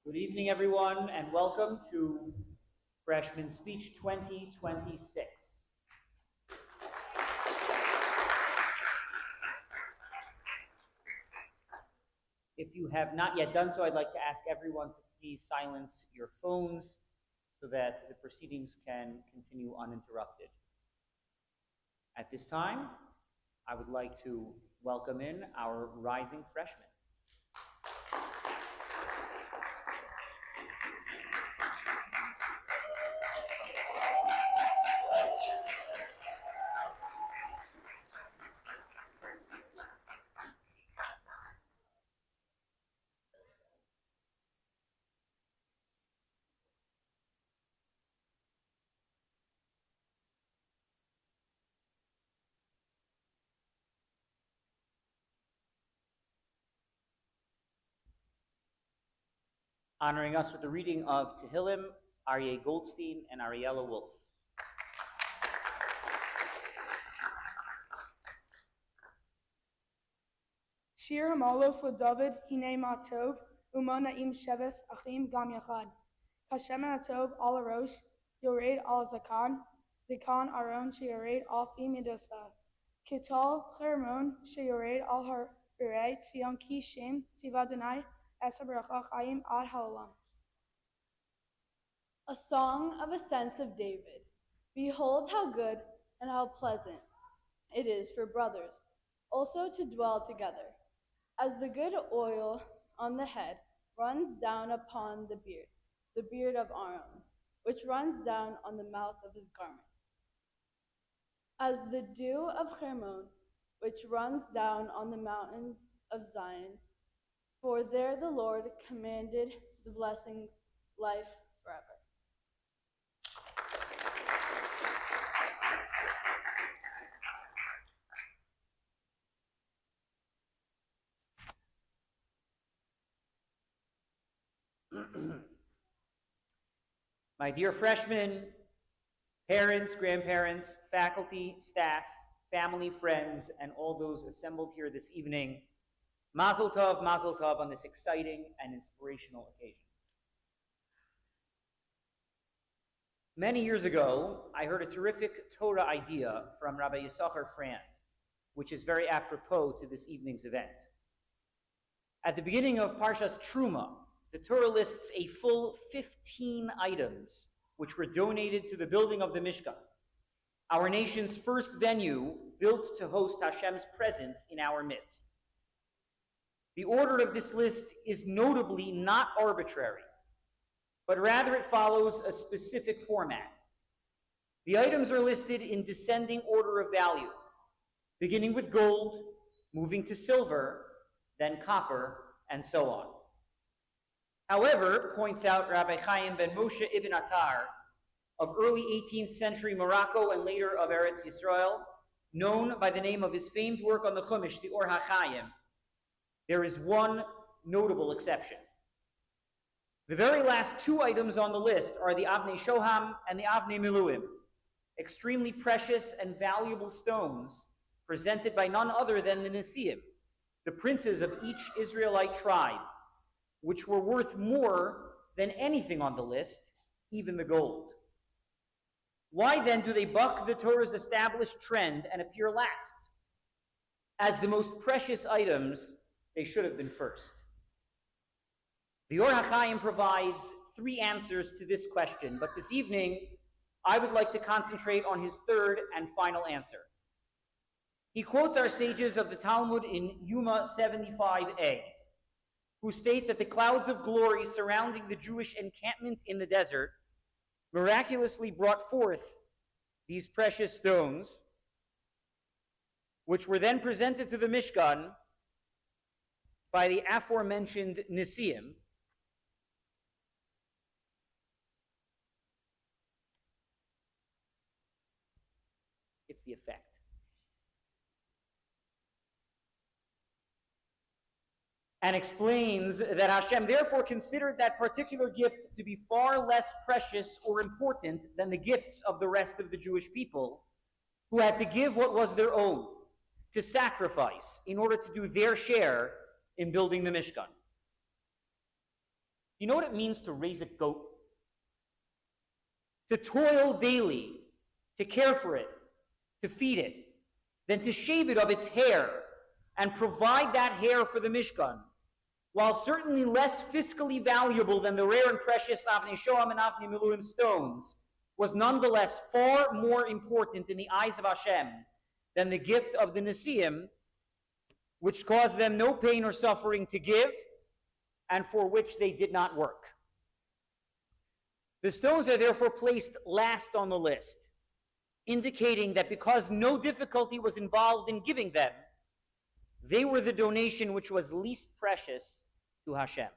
Good evening, everyone, and welcome to Freshman Speech 2026. If you have not yet done so, I'd like to ask everyone to please silence your phones so that the proceedings can continue uninterrupted. At this time, I would like to welcome in our rising freshmen. Honoring us with the reading of Tehillim, Aryeh Goldstein and Ariella Wolf. Shir Hamalos LeDavid, Hine Matov, Uma Naim Sheves, Achim Gam Yachad. Kashem Atov al Arosh, Yored al Zakan, Zakan Aron Sheyored al Fi Midosa. Kital Hermon Sheyored al Harbirai, Tzion Ki Shem, Tivadonai, Esabracha Chaim Ad Haolam. A song of ascents of David. Behold how good and how pleasant it is for brothers also to dwell together. As the good oil on the head runs down upon the beard of Aaron, which runs down on the mouth of his garments. As the dew of Hermon, which runs down on the mountains of Zion, for there the Lord commanded the blessings, life forever. My dear freshmen, parents, grandparents, faculty, staff, family, friends, and all those assembled here this evening, Mazel Tov on this exciting and inspirational occasion. Many years ago, I heard a terrific Torah idea from Rabbi Yisachar Frand, which is very apropos to this evening's event. At the beginning of Parshas Truma, the Torah lists a full 15 items which were donated to the building of the Mishkan, our nation's first venue built to host Hashem's presence in our midst. The order of this list is notably not arbitrary, but rather it follows a specific format. The items are listed in descending order of value, beginning with gold, moving to silver, then copper, and so on. However, points out Rabbi Chaim ben Moshe ibn Attar, of early 18th century Morocco and later of Eretz Yisrael, known by the name of his famed work on the Chumash, the Or HaChaim, there is one notable exception. The very last two items on the list are the Avnei Shoham and the Avnei Miluim, extremely precious and valuable stones presented by none other than the Nesiim, the princes of each Israelite tribe, which were worth more than anything on the list, even the gold. Why then do they buck the Torah's established trend and appear last? As the most precious items, they should have been first. The Or HaChaim provides three answers to this question, but this evening, I would like to concentrate on his third and final answer. He quotes our sages of the Talmud in Yuma 75a, who state that the clouds of glory surrounding the Jewish encampment in the desert miraculously brought forth these precious stones, which were then presented to the Mishkan by the aforementioned Nesiim, it's the effect. And explains that Hashem therefore considered that particular gift to be far less precious or important than the gifts of the rest of the Jewish people, who had to give what was their own, to sacrifice in order to do their share in building the Mishkan. You know what it means to raise a goat? To toil daily, to care for it, to feed it, then to shave it of its hair and provide that hair for the Mishkan, while certainly less fiscally valuable than the rare and precious Avnei Shoam and Avnei Miluim stones, was nonetheless far more important in the eyes of Hashem than the gift of the Nesiim, which caused them no pain or suffering to give, and for which they did not work. The stones are therefore placed last on the list, indicating that because no difficulty was involved in giving them, they were the donation which was least precious to Hashem.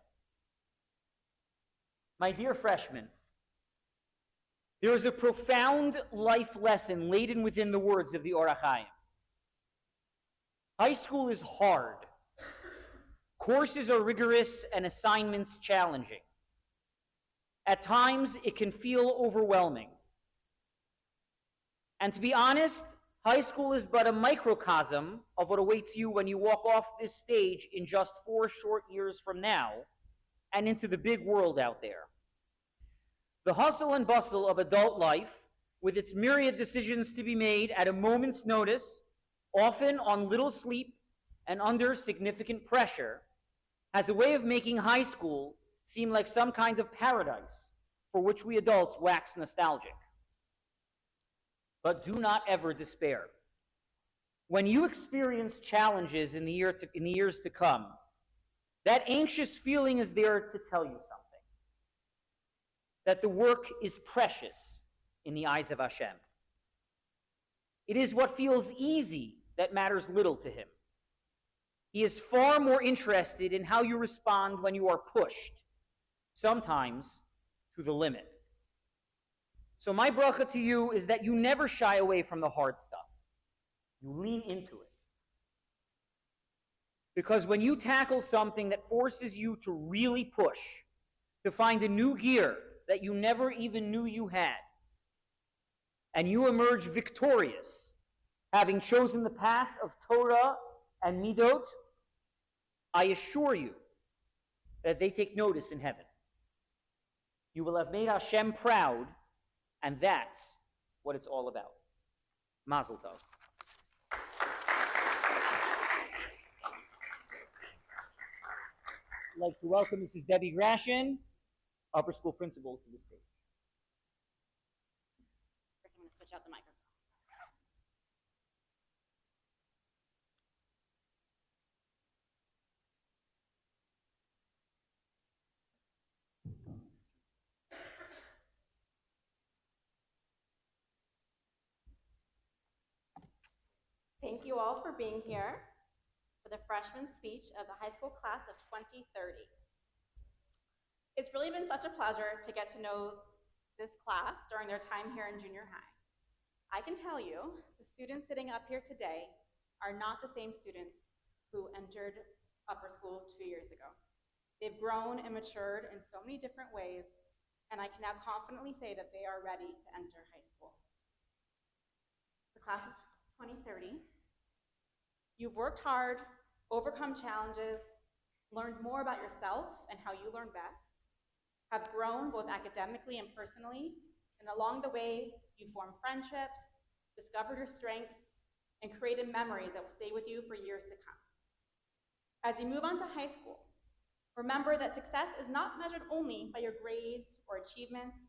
My dear freshmen, there is a profound life lesson laden within the words of the Or HaChaim. High school is hard. Courses are rigorous and assignments challenging. At times, it can feel overwhelming. And to be honest, high school is but a microcosm of what awaits you when you walk off this stage in just 4 short years from now and into the big world out there. The hustle and bustle of adult life, with its myriad decisions to be made at a moment's notice, often on little sleep and under significant pressure, has a way of making high school seem like some kind of paradise for which we adults wax nostalgic. But do not ever despair. When you experience challenges in the years to come, that anxious feeling is there to tell you something. That the work is precious in the eyes of Hashem. It is what feels easy that matters little to him. He is far more interested in how you respond when you are pushed, sometimes to the limit. So my bracha to you is that you never shy away from the hard stuff. You lean into it. Because when you tackle something that forces you to really push, to find a new gear that you never even knew you had, and you emerge victorious, having chosen the path of Torah and Midot, I assure you that they take notice in heaven. You will have made Hashem proud, and that's what it's all about. Mazel tov. I'd like to welcome Mrs. Debbie Grashin, upper school principal, to the stage. First, I'm going to switch out the microphone. Thank you all for being here for the freshman speech of the high school class of 2030. It's really been such a pleasure to get to know this class during their time here in junior high. I can tell you, the students sitting up here today are not the same students who entered upper school 2 years ago. They've grown and matured in so many different ways, and I can now confidently say that they are ready to enter high school. The class of 2030, you've worked hard, overcome challenges, learned more about yourself and how you learn best, have grown both academically and personally, and along the way, you formed friendships, discovered your strengths, and created memories that will stay with you for years to come. As you move on to high school, remember that success is not measured only by your grades or achievements,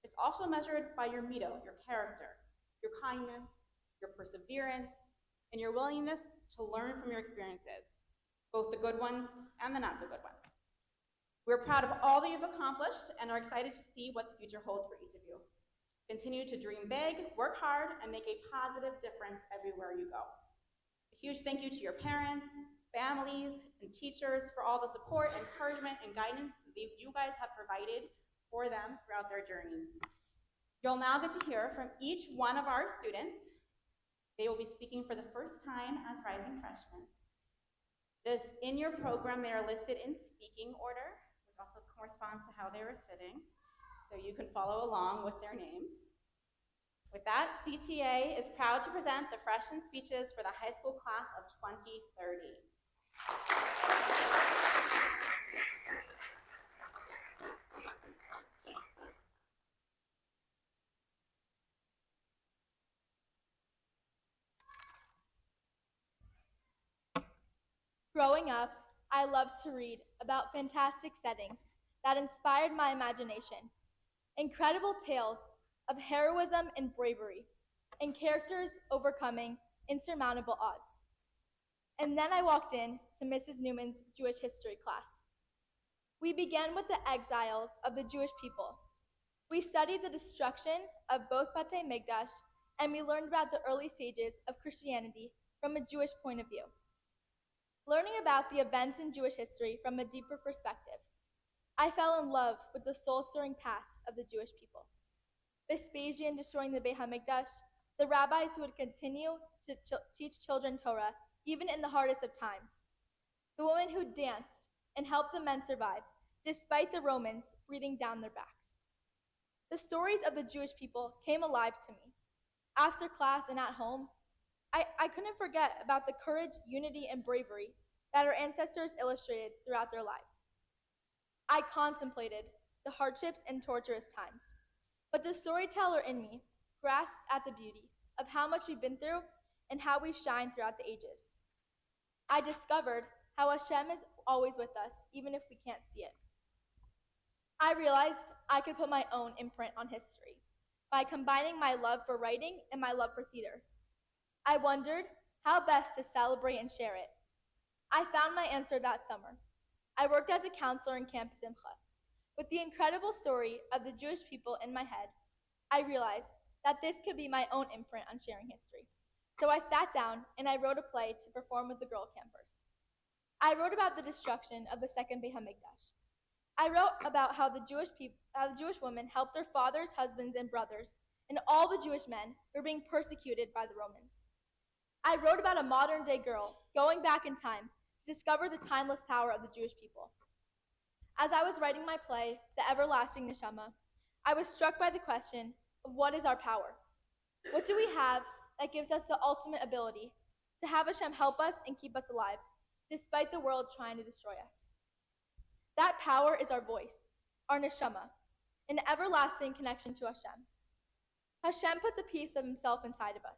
it's also measured by your midot, your character, your kindness, your perseverance, and your willingness to learn from your experiences, both the good ones and the not so good ones. We're proud of all that you've accomplished and are excited to see what the future holds for each of you. Continue to dream big, work hard, and make a positive difference everywhere you go. A huge thank you to your parents, families, and teachers for all the support, encouragement, and guidance you guys have provided for them throughout their journey. You'll now get to hear from each one of our students. They will be speaking for the first time as rising freshmen. In your program, they are listed in speaking order, which also corresponds to how they were sitting, so you can follow along with their names. With that, CTA is proud to present the freshman speeches for the high school class of 2030. Growing up, I loved to read about fantastic settings that inspired my imagination, incredible tales of heroism and bravery, and characters overcoming insurmountable odds. And then I walked in to Mrs. Newman's Jewish history class. We began with the exiles of the Jewish people. We studied the destruction of both Batei Migdash, and we learned about the early stages of Christianity from a Jewish point of view. Learning about the events in Jewish history from a deeper perspective, I fell in love with the soul-stirring past of the Jewish people. Vespasian destroying the Beit HaMikdash, the rabbis who would continue to teach children Torah even in the hardest of times, the women who danced and helped the men survive despite the Romans breathing down their backs. The stories of the Jewish people came alive to me. After class and at home, I couldn't forget about the courage, unity, and bravery that our ancestors illustrated throughout their lives. I contemplated the hardships and torturous times, but the storyteller in me grasped at the beauty of how much we've been through and how we've shined throughout the ages. I discovered how Hashem is always with us, even if we can't see it. I realized I could put my own imprint on history by combining my love for writing and my love for theater. I wondered how best to celebrate and share it. I found my answer that summer. I worked as a counselor in Camp Simcha. With the incredible story of the Jewish people in my head, I realized that this could be my own imprint on sharing history. So I sat down and I wrote a play to perform with the girl campers. I wrote about the destruction of the second Beit HaMikdash. I wrote about how the Jewish women helped their fathers, husbands, and brothers, and all the Jewish men who were being persecuted by the Romans. I wrote about a modern-day girl going back in time to discover the timeless power of the Jewish people. As I was writing my play, The Everlasting Neshama, I was struck by the question of what is our power? What do we have that gives us the ultimate ability to have Hashem help us and keep us alive, despite the world trying to destroy us? That power is our voice, our neshama, an everlasting connection to Hashem. Hashem puts a piece of himself inside of us.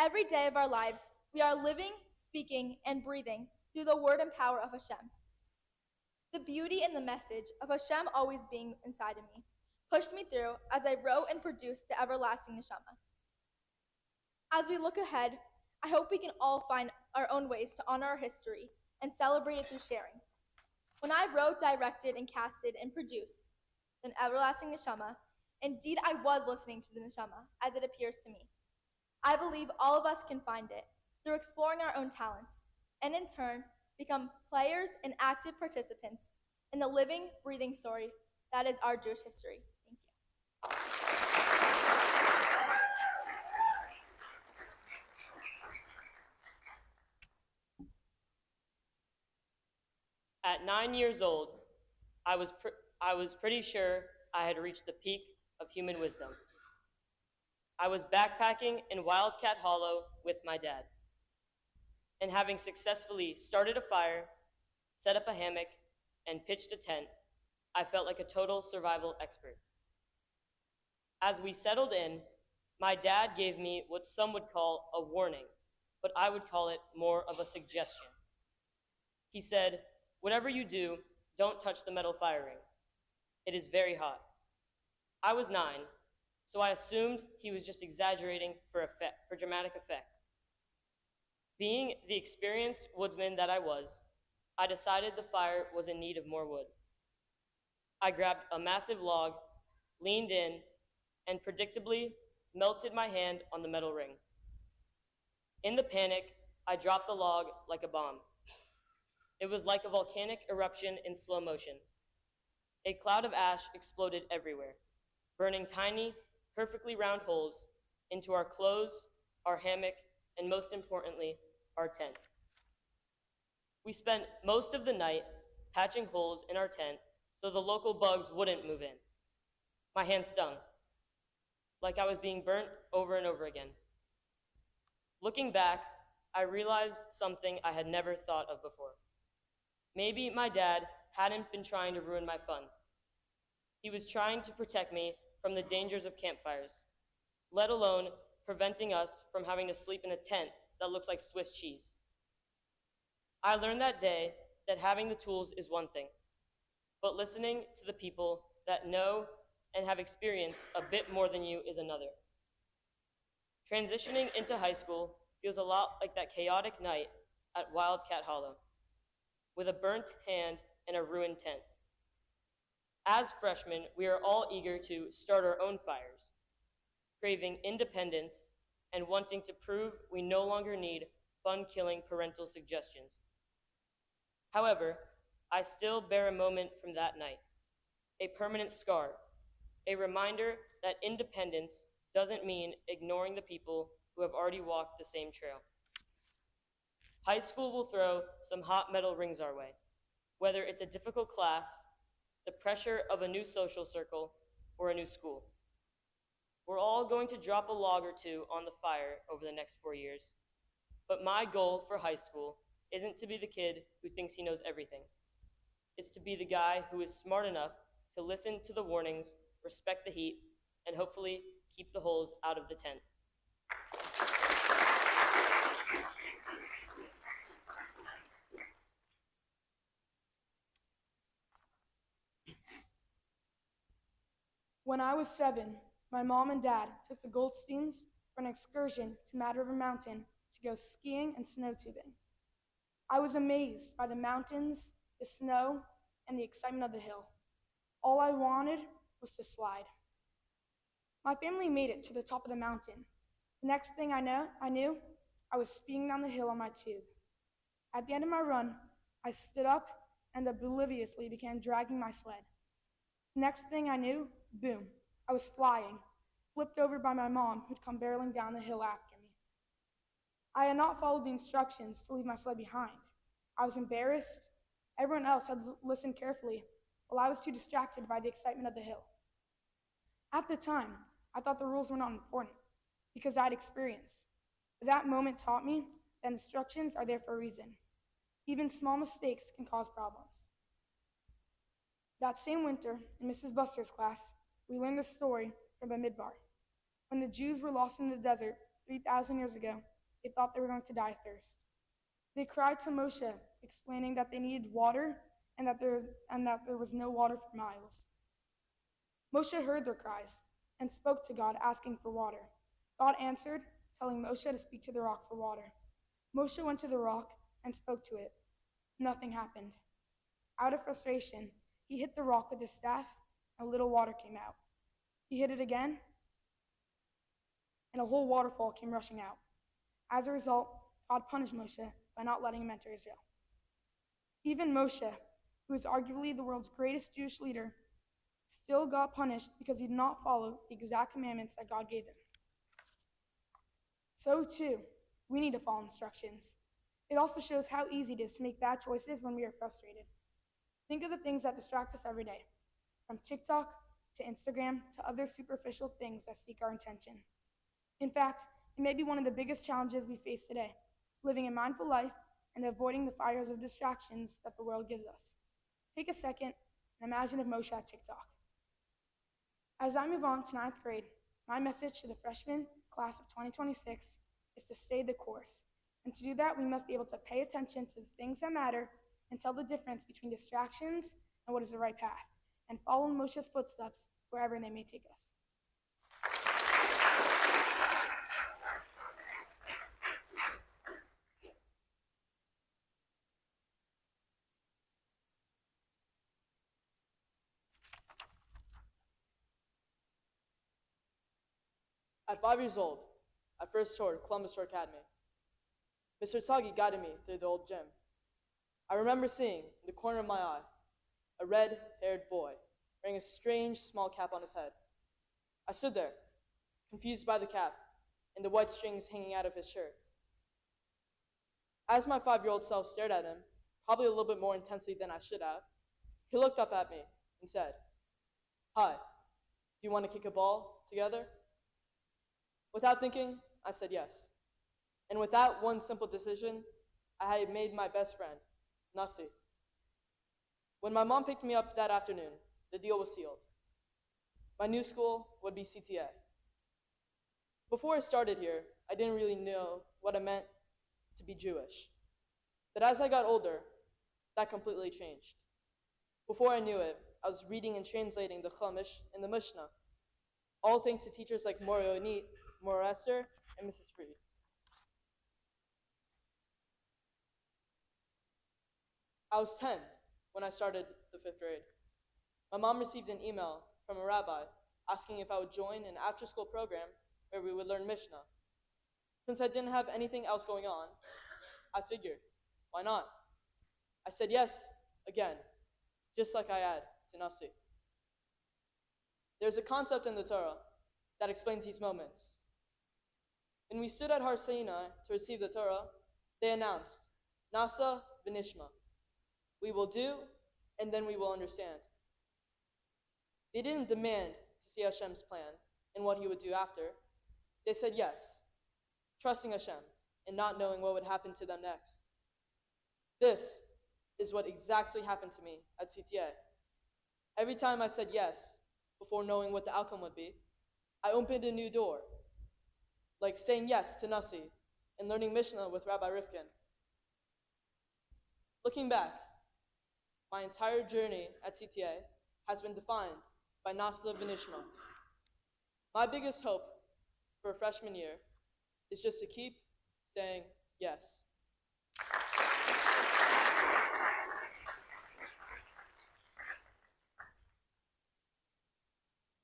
Every day of our lives, we are living, speaking, and breathing through the word and power of Hashem. The beauty and the message of Hashem always being inside of me pushed me through as I wrote and produced the everlasting neshama. As we look ahead, I hope we can all find our own ways to honor our history and celebrate it through sharing. When I wrote, directed, and casted and produced an everlasting neshama, indeed I was listening to the neshama as it appears to me. I believe all of us can find it through exploring our own talents and in turn become players and active participants in the living, breathing story that is our Jewish history. Thank you. At 9 years old, I was pretty sure I had reached the peak of human wisdom. I was backpacking in Wildcat Hollow with my dad. And having successfully started a fire, set up a hammock, and pitched a tent, I felt like a total survival expert. As we settled in, my dad gave me what some would call a warning, but I would call it more of a suggestion. He said, "Whatever you do, don't touch the metal fire ring. It is very hot." I was 9, so I assumed he was just exaggerating for dramatic effect. Being the experienced woodsman that I was, I decided the fire was in need of more wood. I grabbed a massive log, leaned in, and predictably melted my hand on the metal ring. In the panic, I dropped the log like a bomb. It was like a volcanic eruption in slow motion. A cloud of ash exploded everywhere, burning tiny, perfectly round holes into our clothes, our hammock, and most importantly, our tent. We spent most of the night patching holes in our tent so the local bugs wouldn't move in. My hand stung, like I was being burnt over and over again. Looking back, I realized something I had never thought of before. Maybe my dad hadn't been trying to ruin my fun. He was trying to protect me from the dangers of campfires, let alone preventing us from having to sleep in a tent that looks like Swiss cheese. I learned that day that having the tools is one thing, but listening to the people that know and have experienced a bit more than you is another. Transitioning into high school feels a lot like that chaotic night at Wildcat Hollow, with a burnt hand and a ruined tent. As freshmen, we are all eager to start our own fires, craving independence and wanting to prove we no longer need fun-killing parental suggestions. However, I still bear a moment from that night, a permanent scar, a reminder that independence doesn't mean ignoring the people who have already walked the same trail. High school will throw some hot metal rings our way, whether it's a difficult class, the pressure of a new social circle, or a new school. We're all going to drop a log or two on the fire over the next 4 years, but my goal for high school isn't to be the kid who thinks he knows everything. It's to be the guy who is smart enough to listen to the warnings, respect the heat, and hopefully keep the holes out of the tent. When I was 7, my mom and dad took the Goldsteins for an excursion to Mad River Mountain to go skiing and snow tubing. I was amazed by the mountains, the snow, and the excitement of the hill. All I wanted was to slide. My family made it to the top of the mountain. The next thing I knew, I was speeding down the hill on my tube. At the end of my run, I stood up and obliviously began dragging my sled. The next thing I knew, boom, I was flying, flipped over by my mom, who'd come barreling down the hill after me. I had not followed the instructions to leave my sled behind. I was embarrassed. Everyone else had listened carefully, while I was too distracted by the excitement of the hill. At the time, I thought the rules were not important, because I had experience. But that moment taught me that instructions are there for a reason. Even small mistakes can cause problems. That same winter, in Mrs. Buster's class, we learned the story from Bamidbar. When the Jews were lost in the desert 3,000 years ago, they thought they were going to die of thirst. They cried to Moshe, explaining that they needed water and that there was no water for miles. Moshe heard their cries and spoke to God, asking for water. God answered, telling Moshe to speak to the rock for water. Moshe went to the rock and spoke to it. Nothing happened. Out of frustration, he hit the rock with his staff, and a little water came out. He hit it again, and a whole waterfall came rushing out. As a result, God punished Moshe by not letting him enter Israel. Even Moshe, who is arguably the world's greatest Jewish leader, still got punished because he did not follow the exact commandments that God gave him. So too, we need to follow instructions. It also shows how easy it is to make bad choices when we are frustrated. Think of the things that distract us every day, from TikTok to Instagram to other superficial things that seek our attention. In fact, it may be one of the biggest challenges we face today, living a mindful life and avoiding the fires of distractions that the world gives us. Take a second and imagine if Moshe had TikTok. As I move on to 9th grade, my message to the freshman class of 2026 is to stay the course. And to do that, we must be able to pay attention to the things that matter and tell the difference between distractions and what is the right path, and follow in Moshe's footsteps wherever they may take us. At 5 years old, I first toured Columbus Shore Academy. Mr. Tsagi guided me through the old gym. I remember seeing, in the corner of my eye, a red-haired boy wearing a strange small cap on his head. I stood there, confused by the cap and the white strings hanging out of his shirt. As my 5-year-old self stared at him, probably a little bit more intensely than I should have, he looked up at me and said, "Hi, do you want to kick a ball together?" Without thinking, I said yes. And with that one simple decision, I had made my best friend, Nasi. When my mom picked me up that afternoon, the deal was sealed. My new school would be CTA. Before I started here, I didn't really know what it meant to be Jewish. But as I got older, that completely changed. Before I knew it, I was reading and translating the Chumash and the Mishnah, all thanks to teachers like Mora Yonit, Mora Esther, and Mrs. Freed. I was 10 when I started the 5th grade. My mom received an email from a rabbi asking if I would join an after-school program where we would learn Mishnah. Since I didn't have anything else going on, I figured, why not? I said yes again, just like I had to Nasi. There's a concept in the Torah that explains these moments. When we stood at Har Sinai to receive the Torah, they announced, Nasa v'nishma. We will do, and then we will understand. They didn't demand to see Hashem's plan and what he would do after. They said yes, trusting Hashem and not knowing what would happen to them next. This is what exactly happened to me at CTA. Every time I said yes, before knowing what the outcome would be, I opened a new door, like saying yes to Nasi and learning Mishnah with Rabbi Rifkin. Looking back, my entire journey at CTA has been defined by Nasla V'nishma. My biggest hope for a freshman year is just to keep saying yes.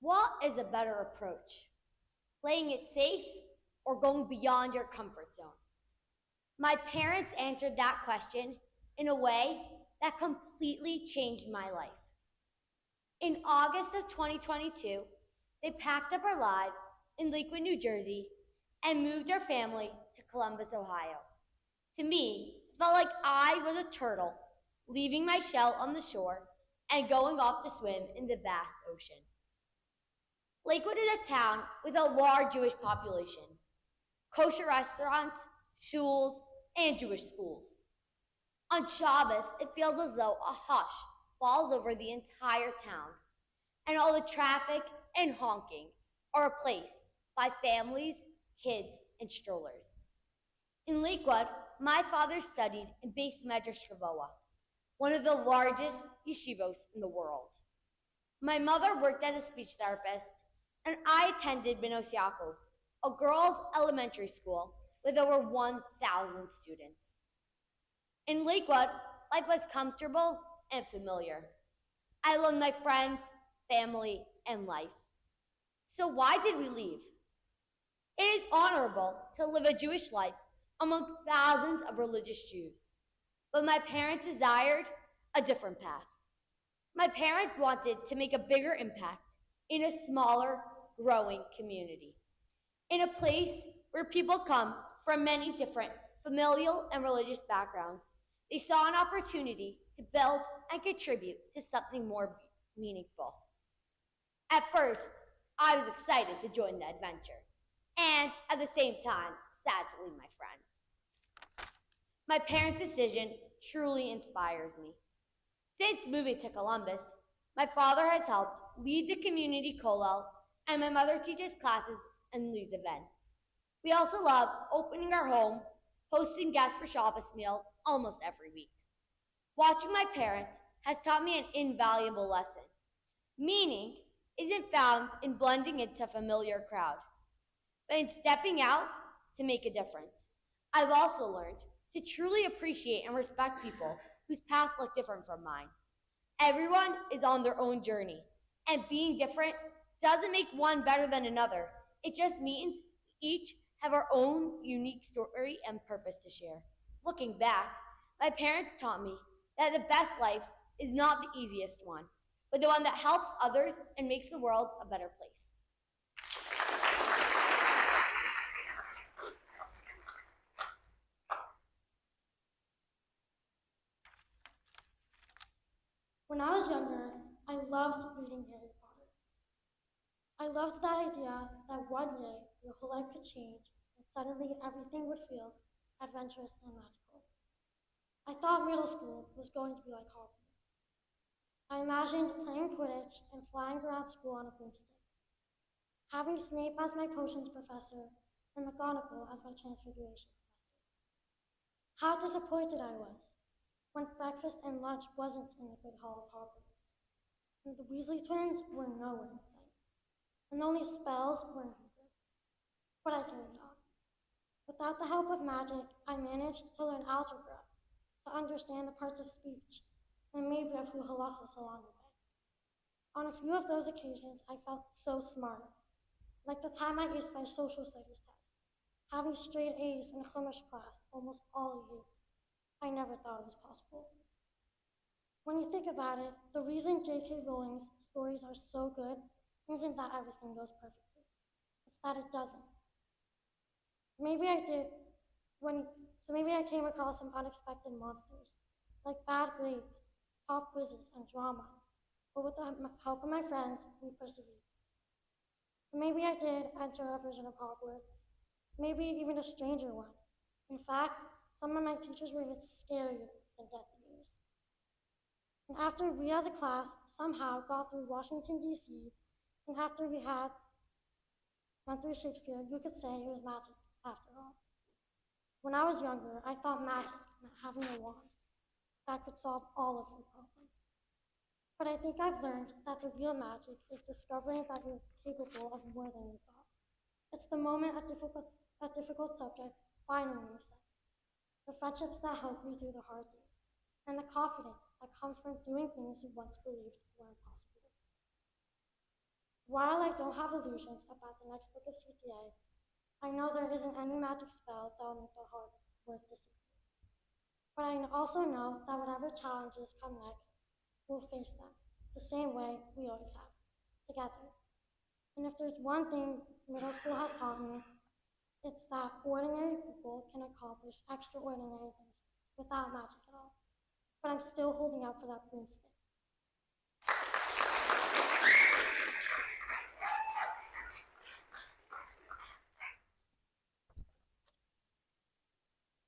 What is a better approach? Playing it safe or going beyond your comfort zone? My parents answered that question in a way that completely changed my life. In August of 2022, they packed up our lives in Lakewood, New Jersey, and moved our family to Columbus, Ohio. To me, it felt like I was a turtle leaving my shell on the shore and going off to swim in the vast ocean. Lakewood is a town with a large Jewish population, kosher restaurants, shuls, and Jewish schools. On Shabbos, it feels as though a hush falls over the entire town, and all the traffic and honking are replaced by families, kids, and strollers. In Lakewood, my father studied in Beis Medrash Kavoa, one of the largest yeshivos in the world. My mother worked as a speech therapist, and I attended Benos Yaakov, a girls' elementary school with over 1,000 students. In Lakewood, life was comfortable and familiar. I loved my friends, family, and life. So why did we leave? It is honorable to live a Jewish life among thousands of religious Jews. But my parents desired a different path. My parents wanted to make a bigger impact in a smaller, growing community, in a place where people come from many different familial and religious backgrounds. They saw an opportunity to build and contribute to something more meaningful. At first, I was excited to join the adventure, and at the same time, sad to leave my friends. My parents' decision truly inspires me. Since moving to Columbus, my father has helped lead the community kollel, and my mother teaches classes and leads events. We also love opening our home, hosting guests for Shabbos meals almost every week. Watching my parents has taught me an invaluable lesson. Meaning isn't found in blending into a familiar crowd, but in stepping out to make a difference. I've also learned to truly appreciate and respect people whose paths look different from mine. Everyone is on their own journey, and being different doesn't make one better than another. It just means we each have our own unique story and purpose to share. Looking back, my parents taught me that the best life is not the easiest one, but the one that helps others and makes the world a better place. When I was younger, I loved reading Harry Potter. I loved the idea that one day your whole life could change and suddenly everything would feel adventurous and magical. I thought middle school was going to be like Hogwarts. I imagined playing Quidditch and flying around school on a broomstick, having Snape as my potions professor and McGonagall as my transfiguration professor. How disappointed I was when breakfast and lunch wasn't in the Good Hall of Hogwarts, and the Weasley twins were nowhere in sight, and only spells were needed. But I can talk. Without the help of magic, I managed to learn algebra, to understand the parts of speech, and maybe a few halachos along the way. On a few of those occasions, I felt so smart, like the time I aced my social studies test, having straight A's in Chumash class almost all year. I never thought it was possible. When you think about it, the reason J.K. Rowling's stories are so good isn't that everything goes perfectly. It's that it doesn't. Maybe I did when so maybe I came across some unexpected monsters, like bad grades, pop quizzes, and drama. But with the help of my friends, we persevered. Maybe I did enter a version of Hogwarts, maybe even a stranger one. In fact, some of my teachers were even scarier than Death Eaters. And after we as a class somehow got through Washington, D.C., and after we had went through Shakespeare, you could say it was magic after all. When I was younger, I thought magic meant having a wand that could solve all of your problems. But I think I've learned that the real magic is discovering that you're capable of more than you thought. It's the moment a difficult subject finally makes sense, the friendships that help you through the hard days, and the confidence that comes from doing things you once believed were impossible. While I don't have illusions about the next book of CTA, I know there isn't any magic spell that will make the heart worth disappear. But I also know that whatever challenges come next, we'll face them the same way we always have, together. And if there's one thing middle school has taught me, it's that ordinary people can accomplish extraordinary things without magic at all. But I'm still holding out for that broomstick.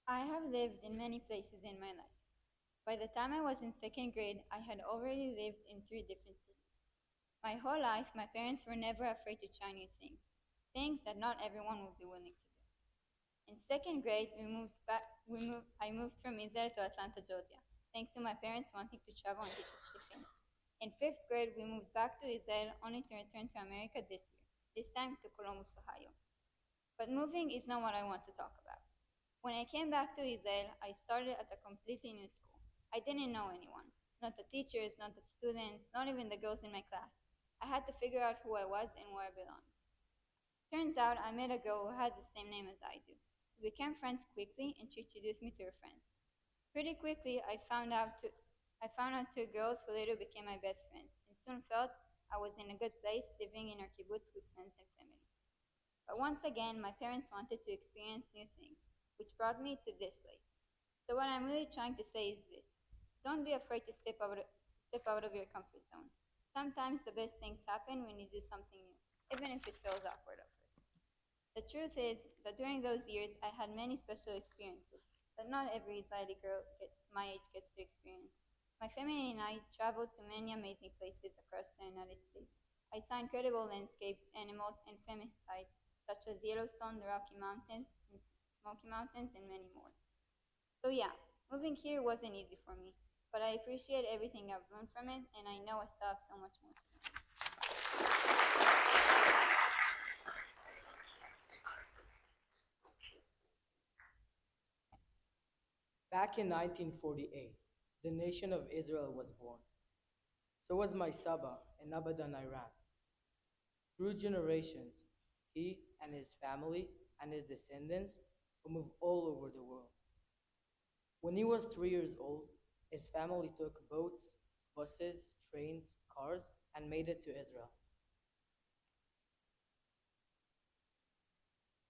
I have lived in many places in my life. By the time I was in second grade, I had already lived in three different cities. My whole life, my parents were never afraid to try new things, things that not everyone would be willing to do. In second grade, I moved from Israel to Atlanta, Georgia, thanks to my parents wanting to travel and teach at Shlichim. In fifth grade, we moved back to Israel only to return to America this year, this time to Columbus, Ohio. But moving is not what I want to talk about. When I came back to Israel, I started at a completely new school. I didn't know anyone, not the teachers, not the students, not even the girls in my class. I had to figure out who I was and where I belonged. Turns out I met a girl who had the same name as I do. We became friends quickly and she introduced me to her friends. Pretty quickly, I found out two girls who later became my best friends and soon felt I was in a good place living in our kibbutz with friends and family. But once again, my parents wanted to experience new things, which brought me to this place. So what I'm really trying to say is this: don't be afraid to step out of your comfort zone. Sometimes the best things happen when you do something new, even if it feels awkward at first. The truth is that during those years, I had many special experiences that not every Israeli girl my age gets to experience. My family and I traveled to many amazing places across the United States. I saw incredible landscapes, animals, and famous sites such as Yellowstone, the Rocky Mountains, and Smoky Mountains, and many more. So yeah, moving here wasn't easy for me, but I appreciate everything I've learned from it, and I know I still have so much more to learn. Back in 1948, the nation of Israel was born. So was my Saba in Abadan, Iran. Through generations, he and his family and his descendants will move all over the world. When he was 3 years old, his family took boats, buses, trains, cars, and made it to Israel.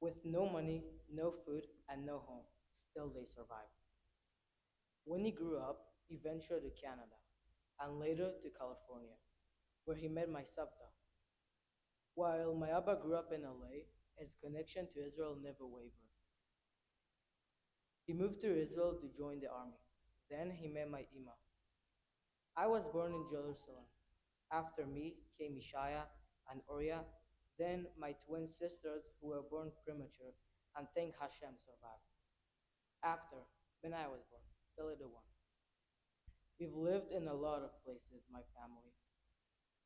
With no money, no food, and no home, still they survived. When he grew up, he ventured to Canada and later to California, where he met my Sabta. While my Abba grew up in LA, his connection to Israel never wavered. He moved to Israel to join the army. Then he met my Ima. I was born in Jerusalem. After me came Ishaya and Uriah, then my twin sisters who were born premature and thank Hashem survived. After, when I was born, the little one. We've lived in a lot of places, my family.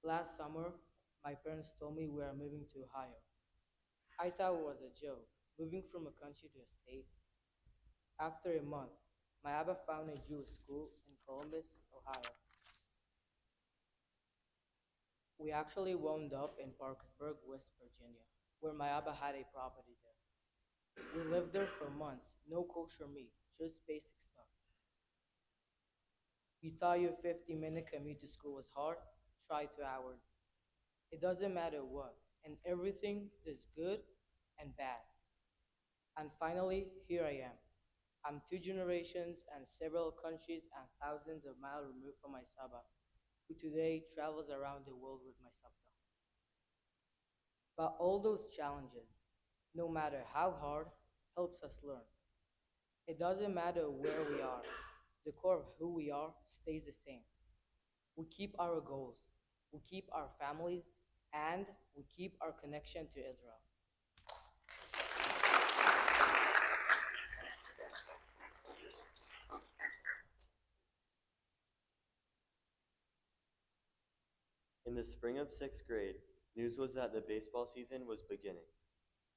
Last summer, my parents told me we are moving to Ohio. I thought it was a joke, moving from a country to a state. After a month, my Abba found a Jewish school in Columbus, Ohio. We actually wound up in Parkersburg, West Virginia, where my Abba had a property there. We lived there for months, no kosher meat, just basic stuff. You thought your 50-minute commute to school was hard? Try 2 hours. It doesn't matter what, and everything is good and bad. And finally, here I am. I'm 2 generations and several countries and thousands of miles removed from my Saba, who today travels around the world with my Sabta. But all those challenges, no matter how hard, helps us learn. It doesn't matter where we are. The core of who we are stays the same. We keep our goals, we keep our families, and we keep our connection to Israel. In the spring of sixth grade, news was that the baseball season was beginning.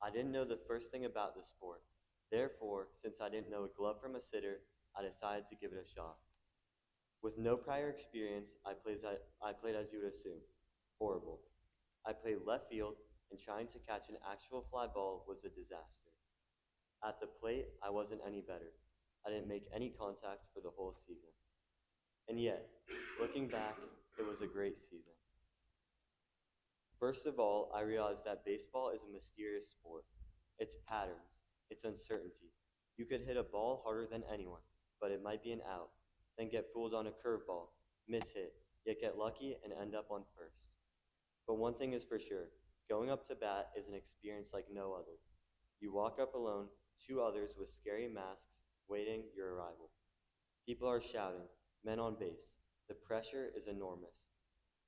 I didn't know the first thing about the sport. Therefore, since I didn't know a glove from a sitter, I decided to give it a shot. With no prior experience, I played as you would assume. Horrible. I played left field, and trying to catch an actual fly ball was a disaster. At the plate, I wasn't any better. I didn't make any contact for the whole season. And yet, looking back, it was a great season. First of all, I realized that baseball is a mysterious sport. It's patterns, it's uncertainty. You could hit a ball harder than anyone, but it might be an out, then get fooled on a curveball, miss hit, yet get lucky and end up on first. But one thing is for sure, going up to bat is an experience like no other. You walk up alone, two others with scary masks waiting your arrival. People are shouting, men on base. The pressure is enormous.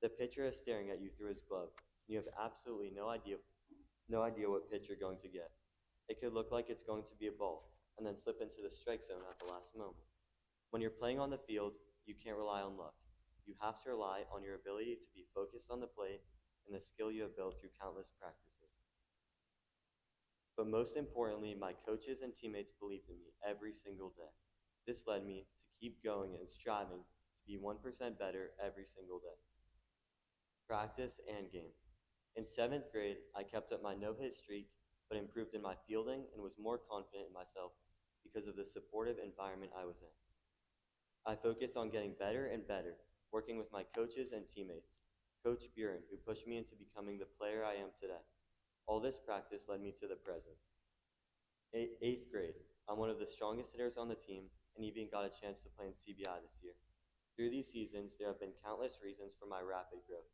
The pitcher is staring at you through his glove, and you have absolutely no idea what pitch you're going to get. It could look like it's going to be a ball, and then slip into the strike zone at the last moment. When you're playing on the field, you can't rely on luck. You have to rely on your ability to be focused on the plate and the skill you have built through countless practices. But most importantly, my coaches and teammates believed in me every single day. This led me to keep going and striving to be 1% better every single day. Practice and game. In seventh grade, I kept up my no-hit streak, but improved in my fielding and was more confident in myself because of the supportive environment I was in. I focused on getting better and better, working with my coaches and teammates. Coach Buren, who pushed me into becoming the player I am today. All this practice led me to the present. Eighth grade, I'm one of the strongest hitters on the team and even got a chance to play in CBI this year. Through these seasons, there have been countless reasons for my rapid growth,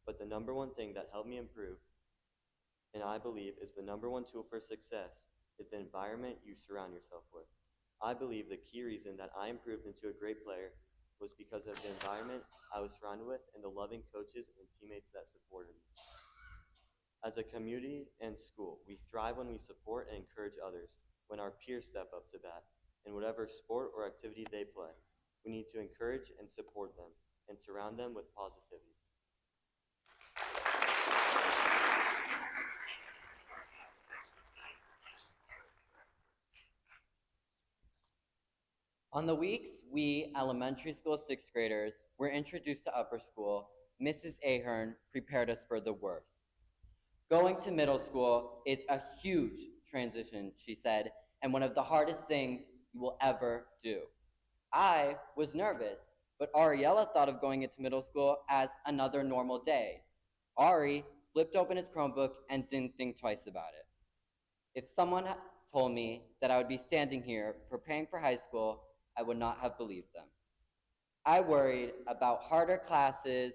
but the number one thing that helped me improve, and I believe is the number one tool for success, is the environment you surround yourself with. I believe the key reason that I improved into a great player was because of the environment I was surrounded with and the loving coaches and teammates that supported me. As a community and school, we thrive when we support and encourage others, when our peers step up to bat, in whatever sport or activity they play. We need to encourage and support them, and surround them with positivity. On the weeks we elementary school sixth graders were introduced to upper school, Mrs. Ahern prepared us for the worst. Going to middle school is a huge transition, she said, and one of the hardest things you will ever do. I was nervous, but Ariella thought of going into middle school as another normal day. Ari flipped open his Chromebook and didn't think twice about it. If someone told me that I would be standing here preparing for high school, I would not have believed them. I worried about harder classes,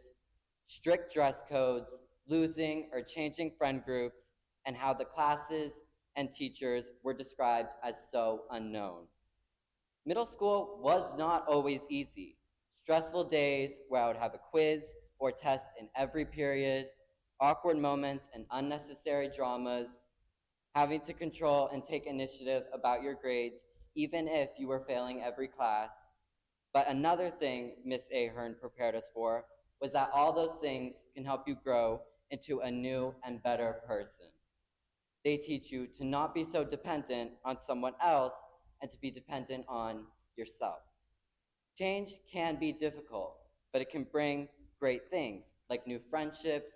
strict dress codes, losing or changing friend groups, and how the classes and teachers were described as so unknown. Middle school was not always easy. Stressful days where I would have a quiz or test in every period, awkward moments and unnecessary dramas, having to control and take initiative about your grades even if you were failing every class. But another thing Miss Ahern prepared us for was that all those things can help you grow into a new and better person. They teach you to not be so dependent on someone else and to be dependent on yourself. Change can be difficult, but it can bring great things like new friendships,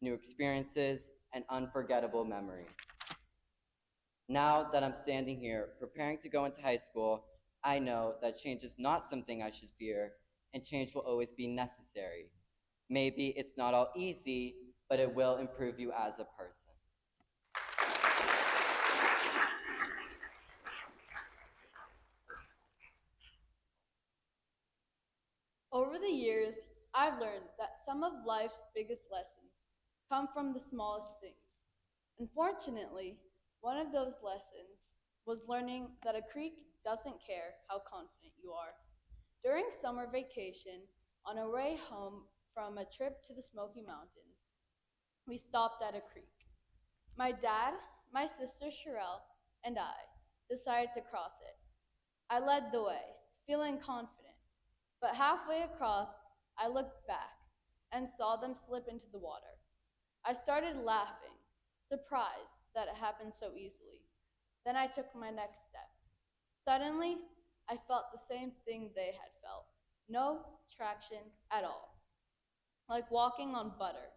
new experiences, and unforgettable memories. Now that I'm standing here preparing to go into high school, I know that change is not something I should fear, and change will always be necessary. Maybe it's not all easy, but it will improve you as a person. Over the years, I've learned that some of life's biggest lessons come from the smallest things. Unfortunately, one of those lessons was learning that a creek doesn't care how confident you are. During summer vacation, on our way home from a trip to the Smoky Mountains, we stopped at a creek. My dad, my sister Sherelle, and I decided to cross it. I led the way, feeling confident, but halfway across, I looked back and saw them slip into the water. I started laughing, surprised that it happened so easily. Then I took my next step. Suddenly, I felt the same thing they had felt, no traction at all, like walking on butter.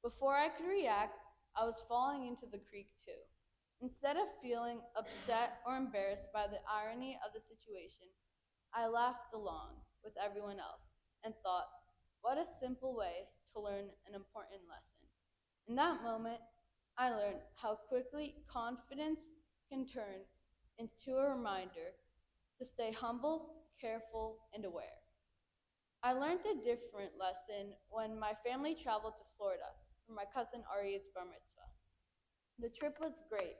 Before I could react, I was falling into the creek too. Instead of feeling upset or embarrassed by the irony of the situation, I laughed along with everyone else and thought, what a simple way to learn an important lesson. In that moment, I learned how quickly confidence can turn into a reminder to stay humble, careful, and aware. I learned a different lesson when my family traveled to Florida for my cousin Ari's bar mitzvah. The trip was great,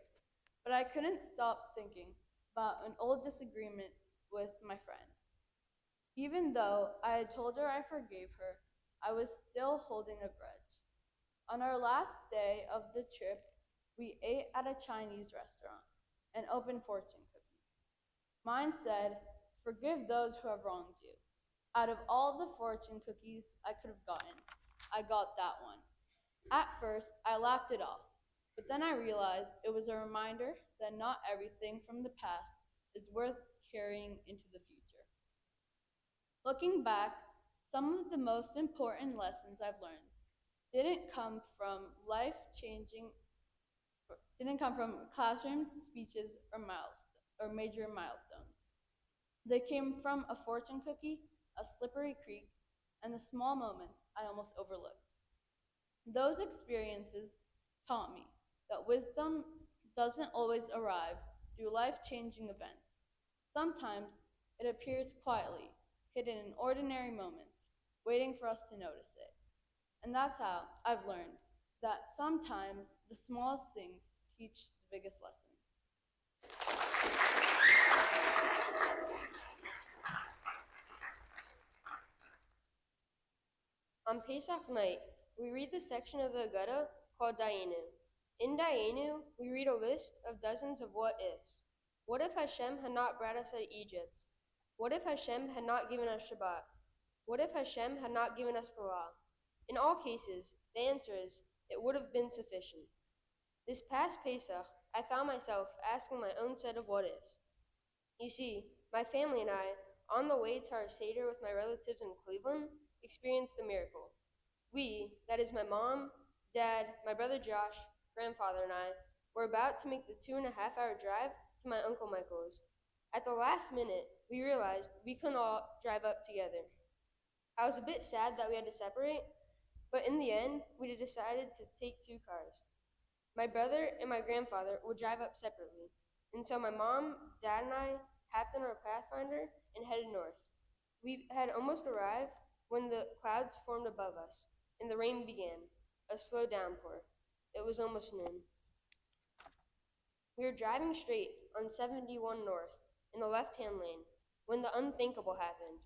but I couldn't stop thinking about an old disagreement with my friend. Even though I had told her I forgave her, I was still holding a grudge. On our last day of the trip, we ate at a Chinese restaurant and opened fortune cookies. Mine said, "Forgive those who have wronged you." Out of all the fortune cookies I could have gotten, I got that one. At first, I laughed it off, but then I realized it was a reminder that not everything from the past is worth carrying into the future. Looking back, some of the most important lessons I've learned didn't come from life-changing didn't come from classrooms, speeches, or major milestones. They came from a fortune cookie, a slippery creek, and the small moments I almost overlooked. Those experiences taught me that wisdom doesn't always arrive through life-changing events. Sometimes it appears quietly, hidden in ordinary moments, waiting for us to notice it. And that's how I've learned that sometimes the smallest things teach the biggest lessons. On Pesach night, we read the section of the Agada called Dayenu. In Dayenu, we read a list of dozens of what ifs. What if Hashem had not brought us out of Egypt? What if Hashem had not given us Shabbat? What if Hashem had not given us the law? In all cases, the answer is, it would have been sufficient. This past Pesach, I found myself asking my own set of what ifs. You see, my family and I, on the way to our Seder with my relatives in Cleveland, experienced a miracle. We, that is my mom, dad, my brother Josh, grandfather, and I, were about to make the 2.5-hour drive to my Uncle Michael's. At the last minute, we realized we couldn't all drive up together. I was a bit sad that we had to separate, but in the end, we decided to take 2 cars. My brother and my grandfather would drive up separately, and so my mom, dad, and I hopped in our Pathfinder and headed north. We had almost arrived when the clouds formed above us, and the rain began, a slow downpour. It was almost noon. We were driving straight on 71 North in the left-hand lane when the unthinkable happened.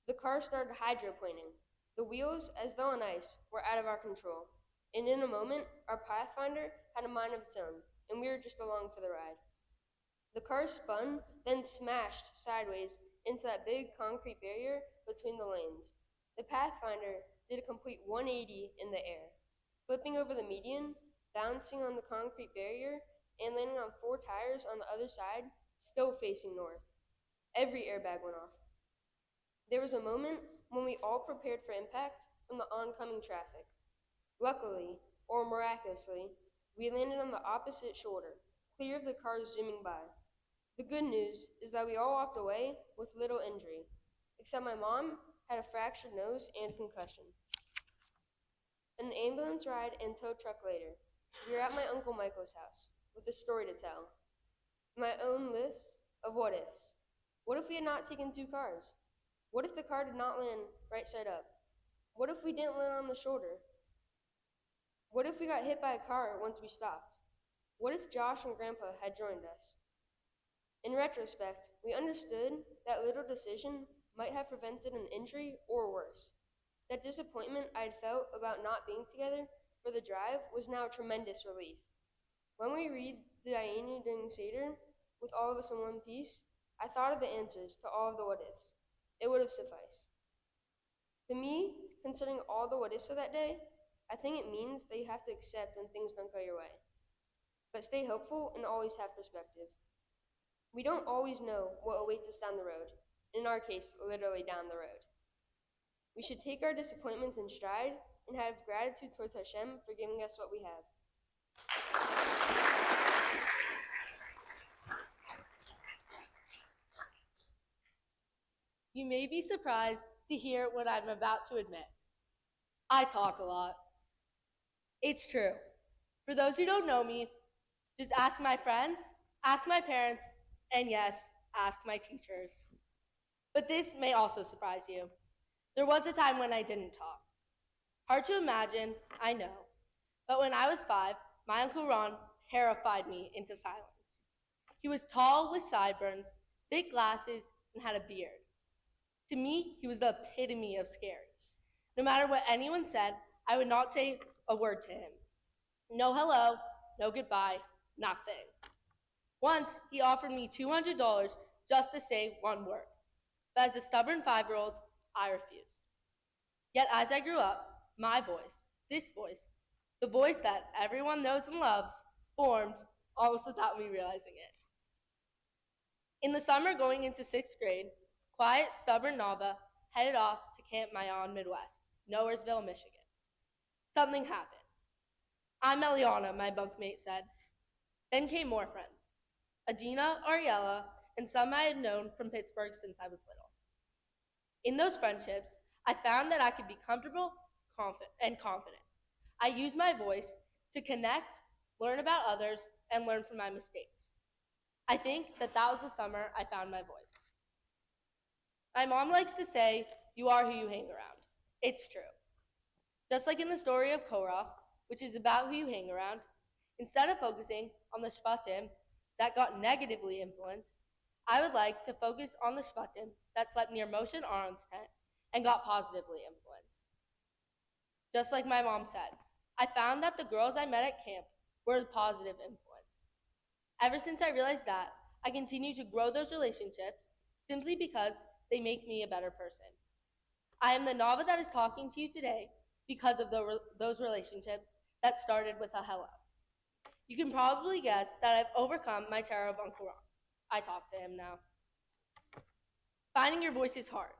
The car started hydroplaning. The wheels, as though on ice, were out of our control. And in a moment, our Pathfinder had a mind of its own, and we were just along for the ride. The car spun, then smashed sideways into that big concrete barrier between the lanes. The Pathfinder did a complete 180 in the air, flipping over the median, bouncing on the concrete barrier, and landing on 4 tires on the other side, still facing north. Every airbag went off. There was a moment when we all prepared for impact from the oncoming traffic. Luckily, or miraculously, we landed on the opposite shoulder, clear of the cars zooming by. The good news is that we all walked away with little injury, except my mom had a fractured nose and concussion. An ambulance ride and tow truck later, we were at my Uncle Michael's house with a story to tell. My own list of what ifs. What if we had not taken 2 cars? What if the car did not land right side up? What if we didn't land on the shoulder? What if we got hit by a car once we stopped? What if Josh and Grandpa had joined us? In retrospect, we understood that little decision might have prevented an injury or worse. That disappointment I had felt about not being together for the drive was now a tremendous relief. When we read the Dayenu during Seder, with all of us in one piece, I thought of the answers to all of the what ifs. It would have sufficed. To me, considering all the what ifs of that day, I think it means that you have to accept when things don't go your way. But stay hopeful and always have perspective. We don't always know what awaits us down the road, in our case, literally down the road. We should take our disappointments in stride and have gratitude towards Hashem for giving us what we have. You may be surprised to hear what I'm about to admit. I talk a lot. It's true. For those who don't know me, just ask my friends, ask my parents, and yes, ask my teachers. But this may also surprise you. There was a time when I didn't talk. Hard to imagine, I know. But when I was 5, my Uncle Ron terrified me into silence. He was tall with sideburns, thick glasses, and had a beard. To me, he was the epitome of scary. No matter what anyone said, I would not say a word to him. No hello, no goodbye, nothing. Once, he offered me $200 just to say one word. But as a stubborn 5-year-old, I refused. Yet as I grew up, my voice, this voice, the voice that everyone knows and loves, formed almost without me realizing it. In the summer going into 6th grade, quiet, stubborn Nava headed off to Camp Mayon Midwest, Nowheresville, Michigan. Something happened. I'm Eliana, my bunkmate said. Then came more friends. Adina, Ariella, and some I had known from Pittsburgh since I was little. In those friendships, I found that I could be comfortable and confident. I used my voice to connect, learn about others, and learn from my mistakes. I think that was the summer I found my voice. My mom likes to say, you are who you hang around. It's true. Just like in the story of Korah, which is about who you hang around, instead of focusing on the Shvatim that got negatively influenced, I would like to focus on the Shvatim that slept near Moshe and Aaron's tent and got positively influenced. Just like my mom said, I found that the girls I met at camp were a positive influence. Ever since I realized that, I continue to grow those relationships simply because they make me a better person. I am the Nava that is talking to you today because of those relationships that started with a hello. You can probably guess that I've overcome my terror of Uncle Ron. I talk to him now. Finding your voice is hard.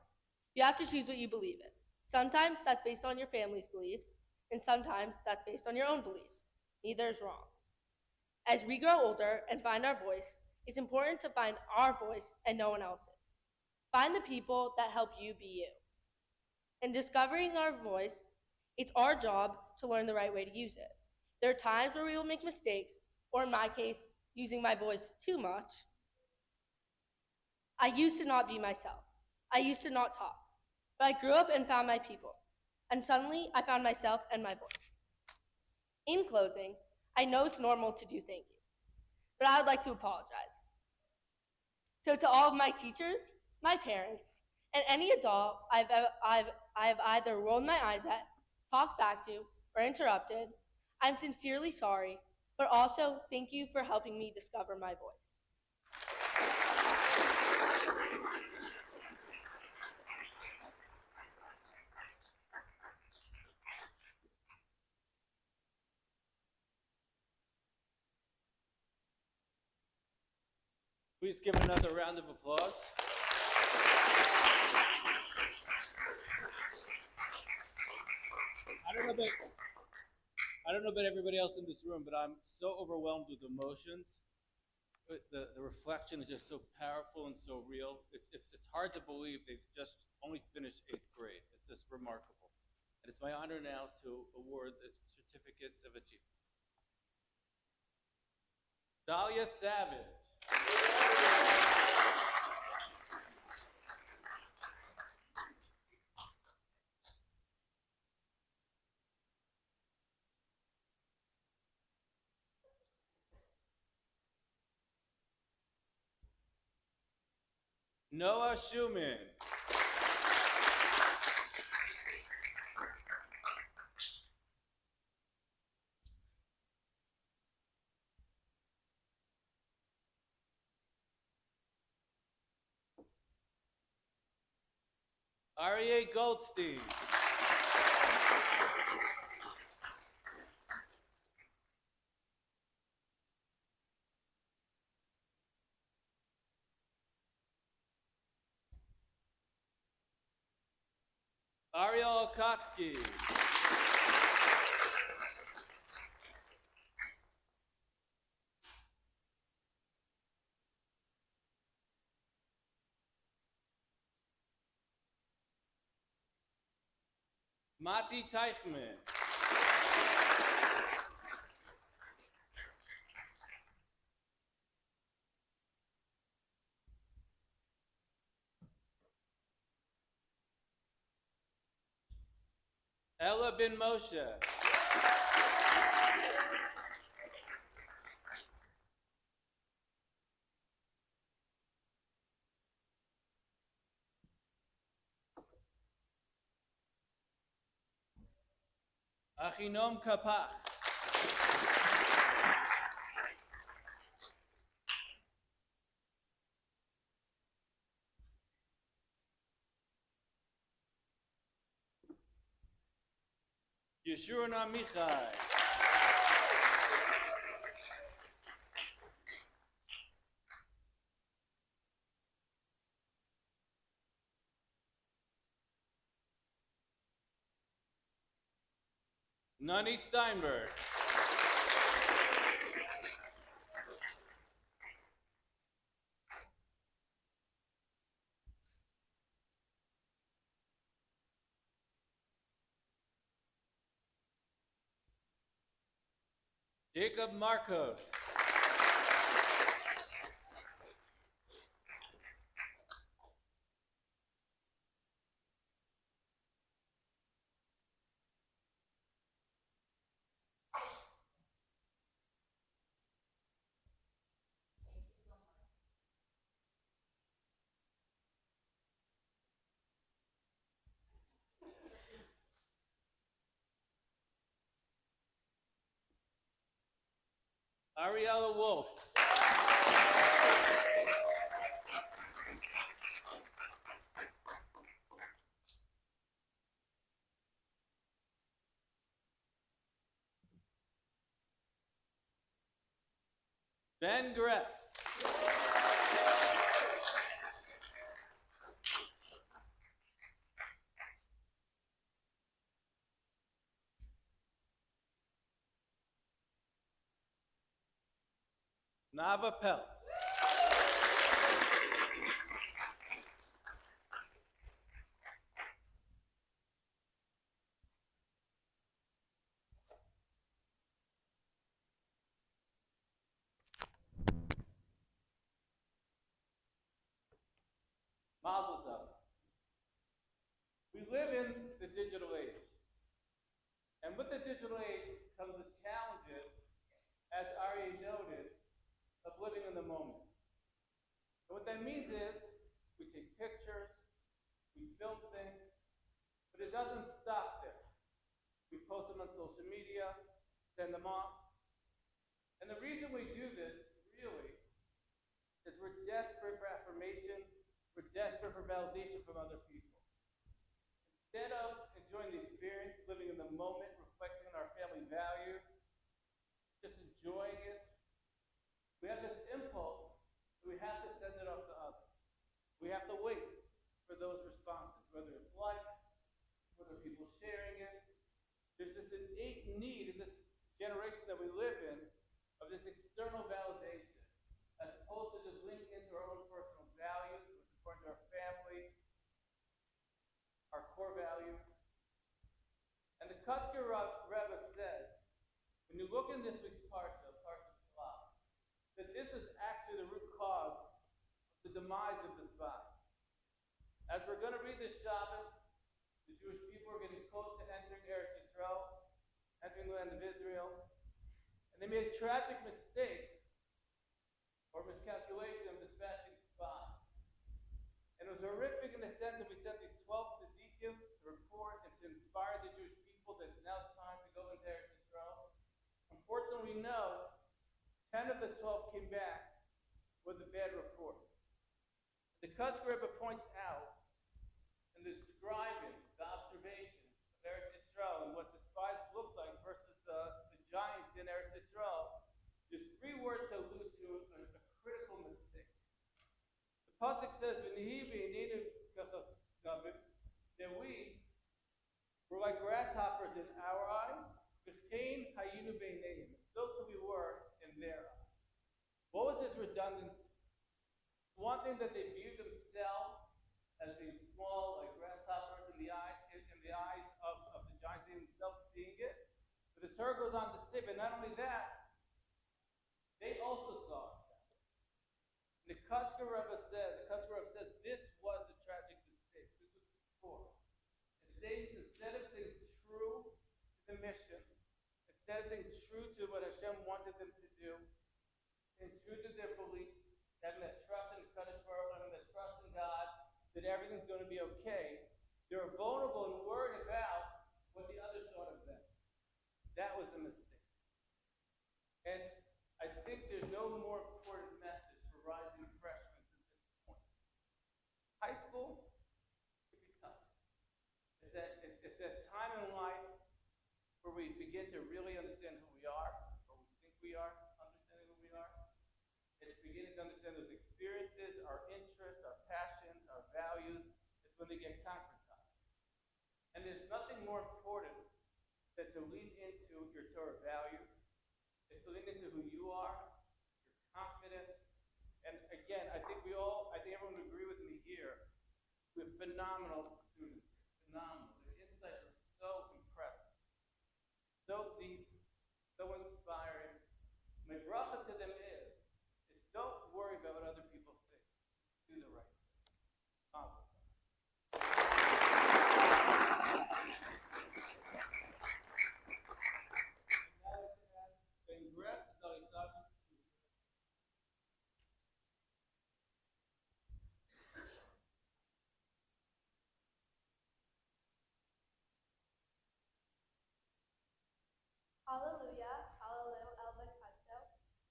You have to choose what you believe in. Sometimes that's based on your family's beliefs, and sometimes that's based on your own beliefs. Neither is wrong. As we grow older and find our voice, it's important to find our voice and no one else's. Find the people that help you be you. In discovering our voice, it's our job to learn the right way to use it. There are times where we will make mistakes, or in my case, using my voice too much. I used to not be myself. I used to not talk. But I grew up and found my people. And suddenly, I found myself and my voice. In closing, I know it's normal to do thank yous, but I would like to apologize. So to all of my teachers, my parents, and any adult I've either rolled my eyes at, talked back to, or interrupted, I'm sincerely sorry, but also thank you for helping me discover my voice. Please give another round of applause. I don't know about everybody else in this room, but I'm so overwhelmed with emotions. The reflection is just so powerful and so real. It's hard to believe they've just only finished 8th grade. It's just remarkable. And it's my honor now to award the certificates of achievement. Dahlia Savage. Noah Schumann. Aryeh Goldstein. Ariel Kotsky. Mati Teichman. Ella bin Moshe. Achinom Kapach. Yeshurun Amichai. Nani Steinberg. Jacob Marcos. Ariella Wolf. Ben Greff. Nava Peltz. Mazel tov. We live in the digital age. And with the digital age comes the challenges, as Aryeh noted, of living in the moment. And what that means is we take pictures, we film things, but it doesn't stop there. We post them on social media, send them off. And the reason we do this, really, is we're desperate for affirmation, we're desperate for validation from other people. Instead of enjoying the experience, living in the moment, reflecting on our family values, just enjoying it, we have this impulse that we have to send it off to others. We have to wait for those responses, whether it's likes, whether people sharing it. There's this innate need in this generation that we live in of this external validation, as opposed to just linking into our own personal values, what's important to our family, our core values. And the Kutzker Rebbe says, when you look in this week's Parsha, Parsha Shalach, that this is actually the root cause of the demise of the Zbah. As we're going to read this Shabbos, the Jewish people are getting close to entering Eretz Yisrael, entering the land of Israel, and they made a tragic mistake or miscalculation of dispatching spies. And it was horrific in the sense that we sent these 12 tzaddikim to report and to inspire the Jewish people that it's now time to go into Eretz Yisrael. Unfortunately, we know 10 of the 12 came back with a bad report. The Kutzker Rebbe points out in describing the observation of Eretz Yisrael and what the spies looked like versus the giants in Eretz Yisrael, there's three words that allude to a critical mistake. The pasuk says, that we were like grasshoppers in our eyes, so too we were in their eyes. What was this redundancy? One thing that they viewed themselves as being small, like grasshoppers in the eyes of the giants, they themselves seeing it. But the Torah goes on to say, but not only that, they also saw it. And the Kutzker Rebbe says, this was the tragic mistake. This was before. Instead of staying true to the mission, instead of staying true to what Hashem wanted them to do, and true to their beliefs, having that trust in Kadosh Baruch Hu, having that trust in God, that everything's going to be okay, they were vulnerable and worried about what the others thought of them. That was the mistake. And I think there's no more important message for rising freshmen at this point. High school can be tough. It's that time in life where we begin to really understand who we are, or we think we are understanding who we are. It's beginning to understand those experiences, our interests, our passions, our values. It's when they get concretized. And there's nothing more important than to lean into your Torah values. It's to lean into who you are, your confidence. And again, I think everyone would agree with me here. We have phenomenal students. Phenomenal. Their insights are so impressive, so deep, so inspiring. My bracha to them is don't worry about what other people think. Do the right thing. Awesome. Hallelujah, hallelujah, el bekacho,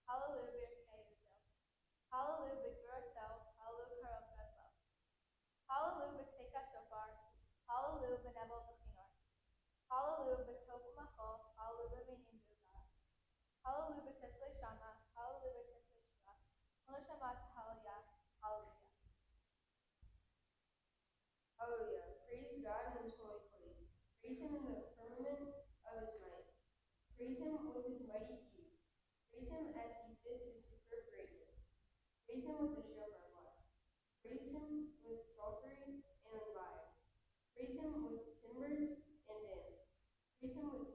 hallelujah, b'keito, hallelujah, b'gurato, hallelujah, karov beto, hallelujah, b'teka shofar, hallelujah, b'nebel b'chinor, hallelujah, b'tov u'macho, hallelujah, b'nim duga, hallelujah, b'tisle shama, hallelujah, b'tisle shva, hallelujah, hallelujah, hallelujah. Hallelujah. Praise God in his holy place. Praise him in the firmament of his might. Praise him with his mighty deeds. Praise him as he fits his superb greatness. Praise him with the shofar blast. Praise him with psaltery and lyre. Praise him with cymbals and dance. Praise him with